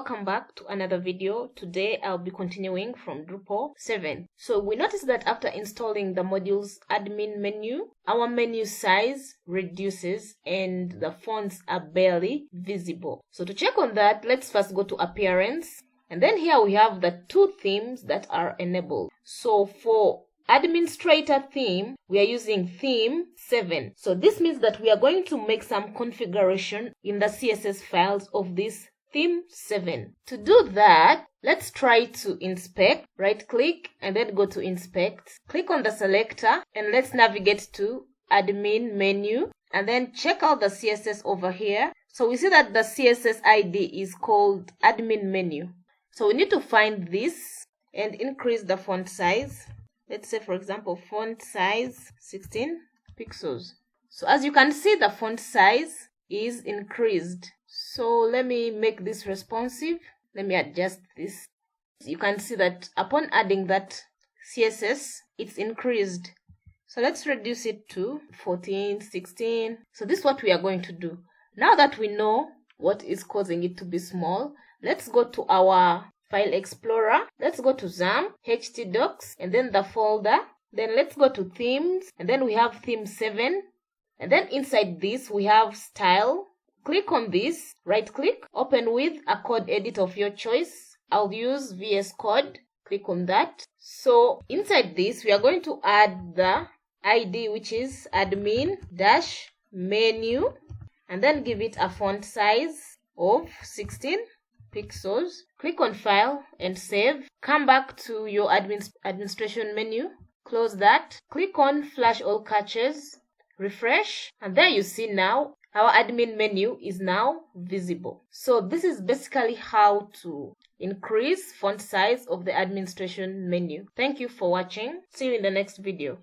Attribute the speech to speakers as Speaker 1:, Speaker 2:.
Speaker 1: welcome back to another video. Today I'll be continuing from Drupal 7. So we noticed that after installing the module's admin menu, our menu size reduces and the fonts are barely visible. So to check on that, let's first go to appearance, and then here we have the two themes that are enabled. So for administrator theme, we are using theme 7. So this means that we are going to make some configuration in the CSS files of this theme 7. To do that, let's try to inspect. Right click and then go to inspect. Click on the selector and let's navigate to admin menu and then check out the CSS over here. So we see that the CSS ID is called admin menu. So we need to find this and increase the font size. Let's say, for example, font size 16 pixels. So as you can see, the font size is increased. So let me make this responsive. Let me adjust this. You can see that upon adding that CSS, it's increased. So let's reduce it to 14, 16. So this is what we are going to do. Now that we know what is causing it to be small, let's go to our File Explorer. Let's go to XAMPP, htdocs, and then the folder. Then let's go to themes, and then we have theme 7. And then inside this, we have style. Click on this, right click, open with a code edit of your choice. I'll use VS Code. Click on that. So inside this, we are going to add the ID, which is admin-menu, and then give it a font size of 16 pixels. Click on file and save. Come back to your administration menu, close that, click on flash all caches, refresh, and there you see now our admin menu is now visible. So this is basically how to increase font size of the administration menu. Thank you for watching. See you in the next video.